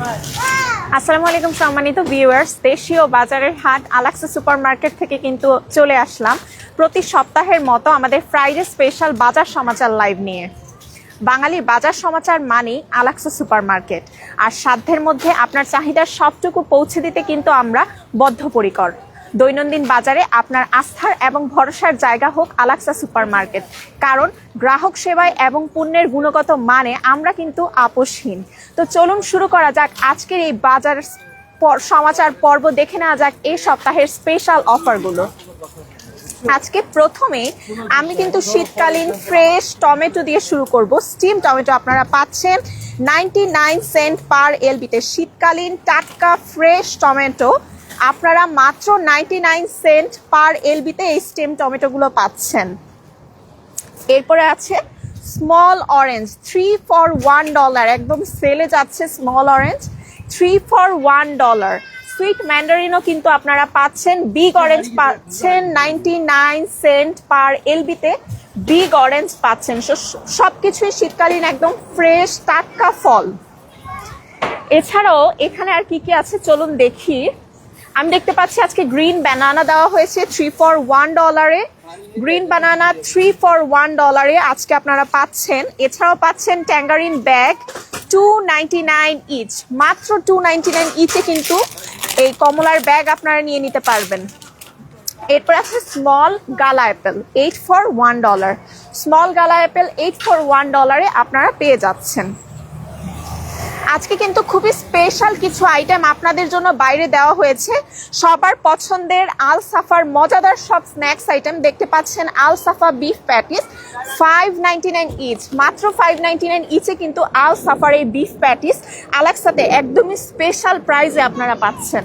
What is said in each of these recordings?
আসসালামু আলাইকুম সম্মানিত ভিউয়ার্স, দেশীয় বাজারের হাট আলাক্সা সুপারমার্কেট থেকে কিন্তু চলে আসলাম প্রতি সপ্তাহের মতো আমাদের ফ্রাইডে স্পেশাল বাজার সমাচার লাইভ নিয়ে। বাঙালির বাজার সমাচার মানেই আলাক্সা সুপারমার্কেট, আর সাধ্যের মধ্যে আপনার চাহিদার সবটুকু পৌঁছে দিতে কিন্তু আমরা বদ্ধপরিকর। দৈনন্দিন বাজারে আপনার আস্থার এবং ভরসার জায়গা হোক আলাক্সা সুপারমার্কেট, কারণ গ্রাহক সেবায় এবং পণ্যের গুণগত মানে আমরা কিন্তু আপোষহীন। তো চলুন শুরু করা যাক আজকের এই বাজার সমাচার পর্ব। দেখে নেওয়া যাক এই সপ্তাহের স্পেশাল অফারগুলো। আজকে প্রথমে আমি কিন্তু শীতকালীন ফ্রেশ টমেটো দিয়ে শুরু করব। স্টিম টমেটো আপনারা পাচ্ছেন 99 সেন্ট পার এলবিতে। শীতকালীন টাটকা ফ্রেশ টমেটো আপনারা মাত্র 99 সেন্ট পার এলবিতে এই স্টিম টমেটোগুলো পাচ্ছেন। এরপরে আছে স্মল অরেঞ্জ 3 ফর $1, একদম সেলে যাচ্ছে স্মল অরেঞ্জ 3 ফর $1। সুইট ম্যান্ডারিনও কিন্তু আপনারা পাচ্ছেন। বিগ অরেঞ্জ পাচ্ছেন 99 সেন্ট পার এলবিতে, বিগ অরেঞ্জ পাচ্ছেন। সবকিছুই শীতকালীন একদম ফ্রেশ টাটকা ফল। এছাড়াও এখানে আর কি কি আছে চলুন দেখি। আমি দেখতে পাচ্ছি আজকে গ্রিন ব্যানানা দেওয়া হয়েছে 3 ফর $1। গ্রিন বানানা 3 ফর $1 আজকে আপনারা পাচ্ছেন। এছাড়াও পাচ্ছেন ট্যাঙ্গারিন ব্যাগ 2.99 ইচ, মাত্র 2.99 ইচে কিন্তু এই কমলার ব্যাগ আপনারা নিয়ে নিতে পারবেন। এরপর আছে স্মল গালা অ্যাপেল 8 ফর $1। স্মল গালা অ্যাপেল 8 ফর $1 আপনারা পেয়ে যাচ্ছেন। আজকে কিন্তু খুবই স্পেশাল কিছু আইটেম আপনাদের জন্য বাইরে দেওয়া হয়েছে। সবার পছন্দের আল সাফার মজাদার সব স্ন্যাক্স আইটেম দেখতে পাচ্ছেন। আল সাফা বিফ প্যাটিস 5.99 ইচ, মাত্র 5.99 ইচে কিন্তু আল সাফার এই বিফ প্যাটিস আলাক্সাতে একদমই স্পেশাল প্রাইসে আপনারা পাচ্ছেন।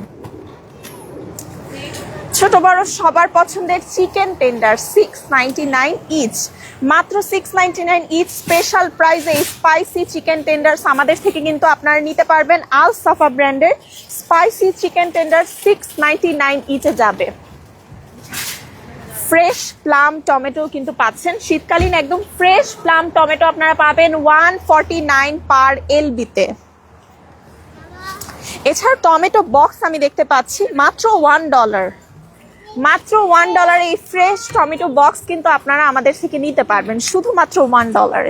ছোট বড় সবার পছন্দের চিকেন টেন্ডার 6.99 ইচ, মাত্র 6.99 ইচ স্পেশাল প্রাইসে স্পাইসি চিকেন টেন্ডার্স আমাদের থেকে কিন্তু আপনারা নিতে পারবেন। আল সাফা ব্র্যান্ডের স্পাইসি চিকেন টেন্ডার 6.99 ইচে যাবে। ফ্রেশ প্লাম টমেটো কিন্তু পাচ্ছেন। শীতকালীন একদম ফ্রেশ প্লাম টমেটো আপনারা পাবেন 149 পার এলবিতে। এছাড়া টমেটো বক্স আমি দেখতে পাচ্ছি মাত্র $1, মাত্র $1 এই ফ্রেশ টমেটো বক্স কিন্তু আপনারা আমাদের থেকে নিতে পারবেন শুধুমাত্র $1।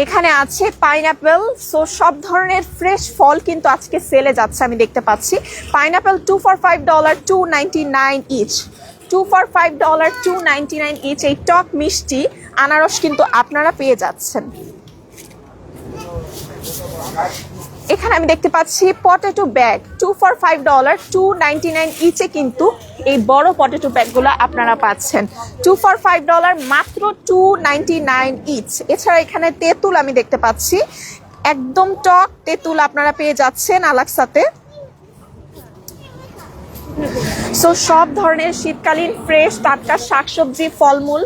এখানে আছে পাইনাপেল। সো সব ধরনের ফ্রেশ ফল কিন্তু আজকে সেলে যাচ্ছে আমি দেখতে পাচ্ছি। Pineapple 2 for $5, 2.99 each, 2 for $5, 2.99 each. এই টক মিষ্টি আনারস কিন্তু আপনারা পেয়ে যাচ্ছেন। এখানে আমি দেখতে পাচ্ছি পটেটো ব্যাগ 2 ফর $5, 2.99 ইচে কিন্তু এই বড় পটেটো ব্যাগগুলো আপনারা পাচ্ছেন 2 ফর $5, মাত্র 2.99 ইচ। এছাড়া এখানে তেঁতুল আমি দেখতে পাচ্ছি, একদম টক তেঁতুল আপনারা পেয়ে যাচ্ছেন আলাক্সাতে। সো সব ধরনের শীতকালীন ফ্রেশ টাটকা শাকসবজি ফলমূল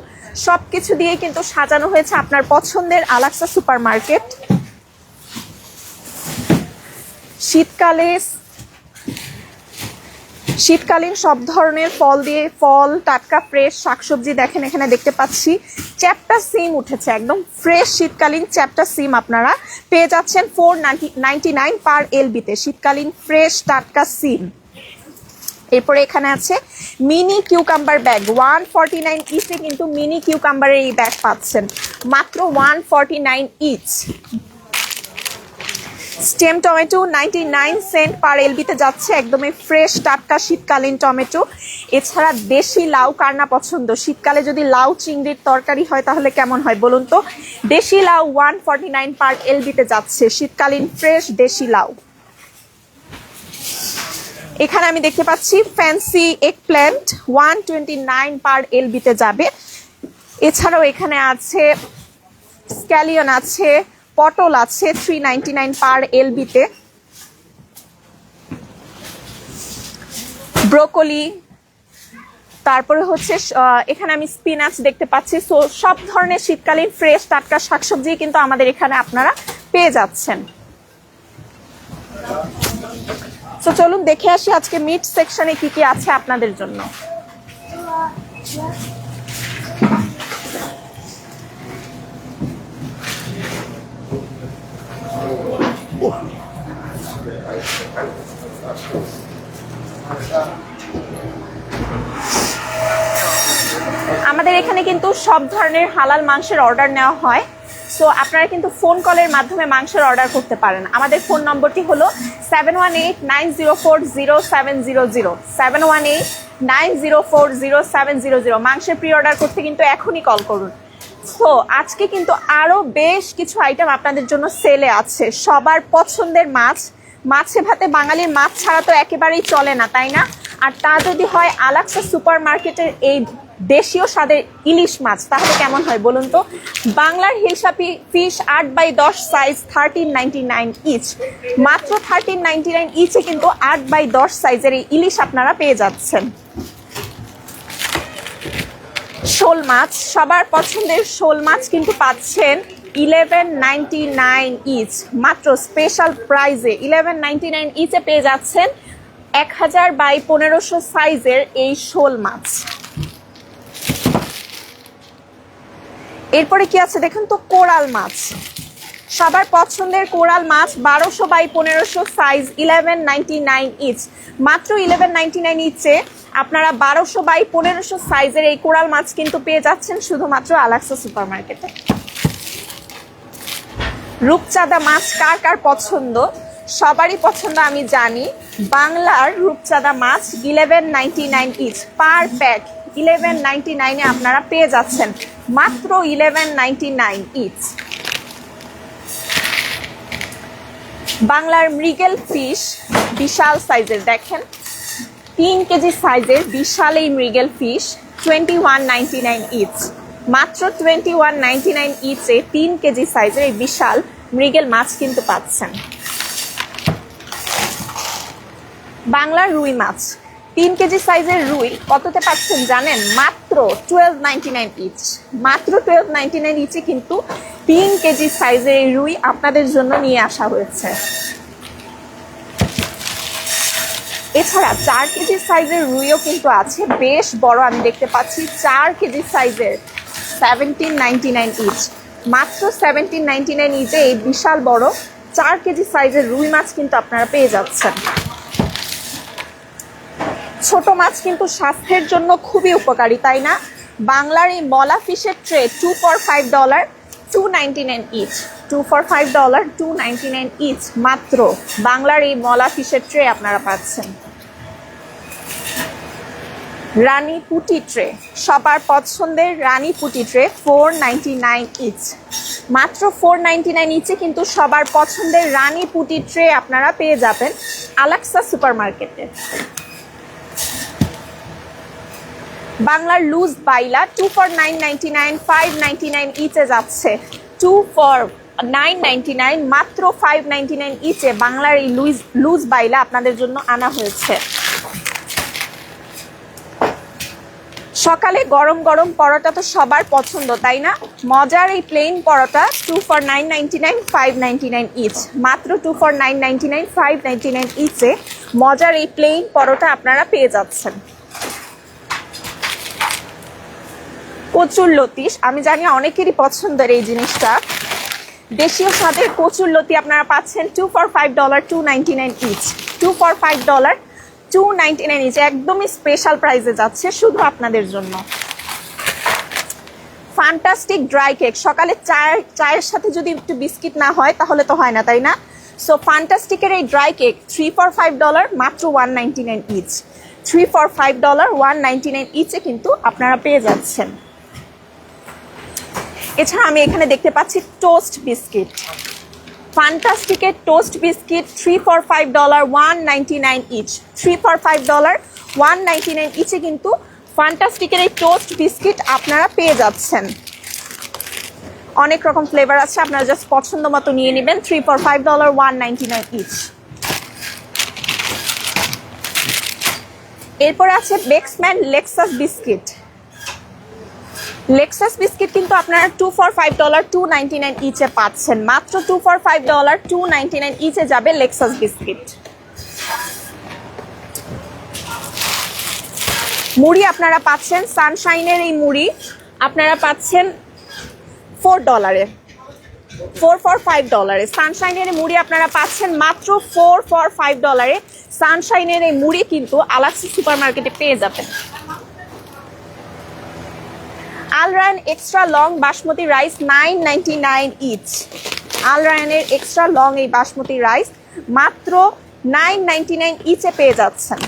সবকিছু দিয়ে কিন্তু সাজানো হয়েছে আপনার পছন্দের আলাক্সা সুপারমার্কেট। শীতকালীন সব ধরনের ফল দিয়ে ফল টাটকা ফ্রেশ শাকসবজি দেখেন। এখানে দেখতে পাচ্ছি চ্যাপ্টা সিম উঠেছে, একদম ফ্রেশ শীতকালীন চ্যাপ্টা সিম আপনারা পেয়ে যাচ্ছেন 4.99 পার এলবিতে। শীতকালীন ফ্রেশ টাটকা সিম। এরপরে এখানে আছে মিনি কিউকাম্বার ব্যাগ 149 ইচে কিন্তু মিনি কিউকাম্বারের এই ব্যাগ পাচ্ছেন মাত্র 149 each. Stem tomato 99 cent per এলবিতে যাচ্ছে, একদমই ফ্রেশ টাটকা শীতকালীন টমেটো। এছাড়া দেশি লাউ কার না পছন্দ, শীতকালে যদি লাউ চিংড়ির তরকারি হয় তাহলে কেমন হয় বলুন তো। দেশি লাউ 149 পার এলবিতে যাচ্ছে, শীতকালীন ফ্রেশ দেশি লাউ। এখানে আমি দেখতে পাচ্ছি ফ্যান্সি এগ প্ল্যান্ট 129 পার এলবিতে যাবে। এছাড়াও এখানে আছে স্ক্যালিয়ন আছে, পটল আছে 3.99 পার এলবিতে। ব্রোকলি, তারপরে হচ্ছে এখানে আমি স্পিনাচ দেখতে পাচ্ছি। সো সব ধরনের শীতকালীন ফ্রেশ টাটকা শাকসবজি কিন্তু আমাদের এখানে আপনারা পেয়ে যাচ্ছেন। তো চলুন দেখে আসি আজকে মিট সেকশনে কি কি আছে আপনাদের জন্য। আমাদের এখানে কিন্তু সব ধরনের হালাল মাংসের অর্ডার নেওয়া হয়। সো আপনারা কিন্তু ফোন কলের মাধ্যমে মাংসের অর্ডার করতে পারেন। আমাদের ফোন নম্বরটি হলো 7189040700 7189040700। মাংসের প্রি অর্ডার করতে কিন্তু এখনই কল করুন। সো আজকে কিন্তু আরো বেশ কিছু আইটেম আপনাদের জন্য সেলে আছে। সবার পছন্দের মাছ, মাছে ভাতে বাঙালির মাছ ছাড়া তো একেবারেই চলে না, তাই না? আর তা যদি হয় আলাক্সা সুপার মার্কেটের এই দেশীয় স্বাদের ইলিশ মাছ, তাহলে কেমন হয় বলুন তো? বাংলার হিলসাপি ফিশ 8x10 সাইজ 13.99 ইচ, মাত্র 13.99 ইচে কিন্তু 8x10 সাইজের এই ইলিশ আপনারা পেয়ে যাচ্ছেন। শোল মাছ, সবার পছন্দের শোল মাছ কিন্তু পাচ্ছেন 11.99 ইচ, মাত্র স্পেশাল প্রাইজে 11.99 ইচে পেয়ে যাচ্ছেন 1000x1500 সাইজের এই শোল মাছ। এরপরে কি আছে দেখুন তো, কোরাল মাছ। সবার পছন্দের কোরাল মাছ 1200x1500 সাইজ 11.99 ইচ, মাত্র 11.99 ইচে আপনারা 1200x1500 সাইজের এই কোরাল মাছ কিন্তু পেয়ে যাচ্ছেন শুধুমাত্র আলাক্সা সুপার মার্কেটে। রূপচাঁদা মাছ কার কার পছন্দ? সবারই পছন্দ আমি জানি। বাংলার রূপচাঁদা মাছ 11.99 ইচ পার প্যাক 11.99 আপনারা পেয়ে যাচ্ছেন, মাত্র 11.99 ইচ। বাংলার মৃগেল ফিশ বিশাল সাইজের, দেখেন 3 কেজি সাইজের বিশাল এই মৃগেল ফিশ 21.99 ইচ, মাত্র 21.99 ইচে 3 কেজি সাইজের এই বিশাল মৃগেল মাছ কিন্তু পাচ্ছেন। বাংলার রুই মাছ 3 কেজি সাইজের রুই কততে পাচ্ছেন জানেন? মাত্র 12.99 ইচ, মাত্র 12.99 ইচে কিন্তু 3 কেজি সাইজের এই রুই আপনাদের জন্য নিয়ে আসা হয়েছে। এছাড়া 4 কেজি সাইজের রুইও কিন্তু আছে, বেশ বড় আমি দেখতে পাচ্ছি 4 কেজি সাইজের 17.99 ইচ, মাত্র 17.99 ইচে এই বিশাল বড় 4 কেজি সাইজের রুই মাছ কিন্তু আপনারা পেয়ে যাচ্ছেন। ছোট মাছ কিন্তু স্বাস্থ্যের জন্য খুবই উপকারী, তাই না? বাংলার এই মলা ফিশের tray 2 for $5 $2.99 each, 2 for $5 $2.99 each, মাত্র বাংলার এই মলা ফিশের ট্রে আপনারা পাচ্ছেন। রানী পুটি ট্রে, সবার পছন্দের রানী পুটি ট্রে 4.99 ইচ, মাত্র 4.99 ইচে কিন্তু সবার পছন্দের রানী পুটি ট্রে আপনারা পেয়ে যাবেন আলাক্সা সুপার মার্কেটে। বাংলার লুজ বাইলা 2 for $9.99 $5.99 ইচে যাচ্ছে, 2 for $9.99 মাত্র $5.99 ইচে বাংলার এই লুজ বাইলা আপনাদের জন্য আনা হয়েছে। সকালে গরম গরম পরোটা তো সবার পছন্দ, তাই না? মজার এই প্লেন পরোটা 2 for $9.99 $5.99 ইচ, মাত্র 2 for $9.99 $5.99 ইচে মজার এই প্লেন পরোটা আপনারা পেয়ে যাচ্ছেন। কচুর লতিশ, আমি জানি অনেকেরই পছন্দের এই জিনিসটা। দেশীয় স্বাদের কচুর লতি আপনারা পাচ্ছেন 2 for $5 $2.99 ইচ, 2 for $5 $2.99 ইচ, একদমই স্পেশাল প্রাইসে যাচ্ছে শুধু আপনাদের জন্য। ফ্যান্টাস্টিক ড্রাই কেক, সকালে চায়ের সাথে যদি একটু বিস্কিট না হয় তাহলে তো হয় না, তাই না? সো ফ্যান্টাস্টিকের এই ড্রাই কেক 3 for $5 মাত্র $1.99 ইচ, 3 for $5 $1.99 ইচে কিন্তু আপনারা পেয়ে যাচ্ছেন। এছাড়া আমি এখানে দেখতে পাচ্ছি টোস্ট বিস্কিট, ফ্যান্টাস্টিকের toast biscuit 3 for $5 $1.99 each, 3 for $5 $1.99 ইচে কিন্তু ফ্যান্টাস্টিকের এই টোস্ট বিস্কিট আপনারা পেয়ে যাচ্ছেন। অনেক রকম ফ্লেভার আছে, আপনারা জাস্ট পছন্দ মতো নিয়ে নেবেন। 3 for $5 $1.99 ইচ। এরপর আছে বেক্সম্যান লেক্সাস বিস্কিট। লেক্সাস বিস্কিট কিন্তু আপনারা 2 for $5 $2.99 ইচে পাচ্ছেন, মাত্র 2 for $5 $2.99 ইচে যাবে লেক্সাস বিস্কিট। মুড়ি আপনারা পাচ্ছেন, সানশাইনের এই মুড়ি আপনারা পাচ্ছেন $4, $4 সানশাইনের এই মুড়ি আপনারা পাচ্ছেন মাত্র $4 সানশাইনের এই মুড়ি কিন্তু আলাক্সা সুপার মার্কেটে পেয়ে যাবেন। Alrayan extra long basmati rice $9.99 each. আলরায়নের এক্সট্রা লং এই বাসমতি রাইস মাত্র $9.99 ইচে পেয়ে যাচ্ছেন।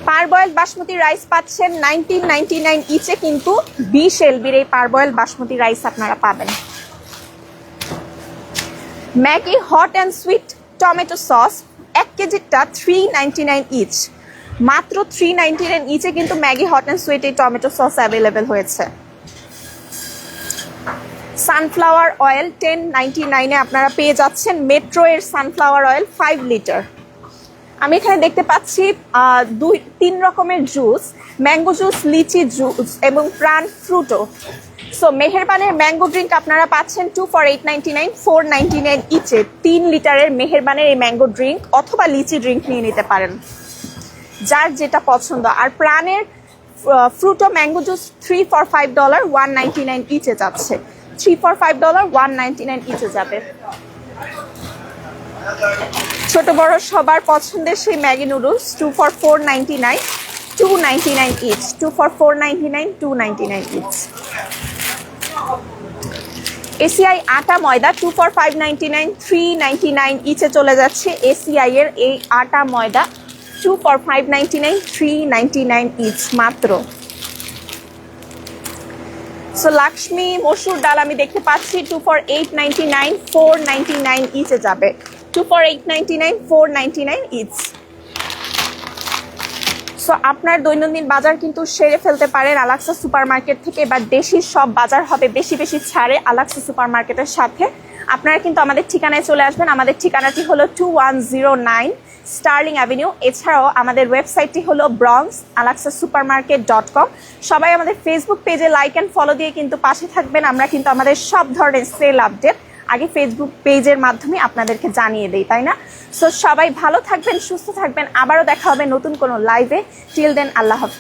পারবয়েল বাসমতি রাইস পাচ্ছেন $19.99 ইচে, কিন্তু 20 এলবির এই পারবয়েল বাসমতি রাইস আপনারা পাবেন। Maggi hot and sweet tomato sauce 1 কেজিটা $3.99 ইচ। মাত্র $3.99 ইচে কিন্তু ম্যাগি হট অ্যান্ড সুইট এই টমেটো সস অ্যাভেলেবেল হয়েছে। সানফ্লাওয়ার অয়েল $10.99 আপনারা পেয়ে যাচ্ছেন। মেট্রো এর সানফ্লাওয়ার অয়েল 5 লিটার। আমি এখানে দেখতে পাচ্ছি 2-3 রকমের জুস, ম্যাঙ্গো জুস, লিচি জুস এবং প্রাণ ফ্রুটো। সো মেহেরবানের ম্যাঙ্গো ড্রিঙ্ক আপনারা পাচ্ছেন 2 for $8.99, $4.99 ইচে। 3 লিটারের মেহেরবানের এই ম্যাঙ্গো ড্রিঙ্ক অথবা লিচি ড্রিঙ্ক নিয়ে নিতে পারেন, যার যেটা পছন্দ। আর প্রাণের ফ্রুটো ম্যাঙ্গো জুস 3 for $5, $1.99 ইচে যাচ্ছে। 3 for $5, $1.99 ইচে যাবে। ছোট বড় সবার পছন্দের সেই Maggi noodles 2 for $4.99, $2.99 each. 2 for $4.99, $2.99 each. ACI আটা ময়দা 2 for $5.99, $3.99 ইচে চলে যাচ্ছে। এসিআই এর এই আটা ময়দা 2 for $5.99, $3.99 ইচ মাত্র। সো লাক্ষ্মী মসুর ডাল আমি দেখতে পাচ্ছি 2 for $8.99, $4.99 ইচে যাবে। 2 for $8.99, $4.99 ইচ। সো আপনার দৈনন্দিন বাজার কিন্তু সেরে ফেলতে পারেন আলাক্সা সুপার মার্কেট থেকে। এবার দেশির সব বাজার হবে বেশি বেশি ছাড়ে আলাক্সা সুপার মার্কেটের সাথে। আপনারা কিন্তু আমাদের ঠিকানায় চলে আসবেন। আমাদের ঠিকানাটি হলো 2109 স্টার্লিং অ্যাভিনিউ। এছাড়াও আমাদের ওয়েবসাইটটি হলো bronxalaxasupermarket.com। সবাই আমাদের ফেসবুক পেজে লাইক অ্যান্ড ফলো দিয়ে কিন্তু পাশে থাকবেন। আমরা কিন্তু আমাদের সব ধরনের সেল আপডেট আগে ফেসবুক পেজের মাধ্যমে আপনাদেরকে জানিয়ে দেই, তাই না? সো সবাই ভালো থাকবেন, সুস্থ থাকবেন। আবারও দেখা হবে নতুন কোনো লাইভে। টিল দেন, আল্লাহ হাফেজ।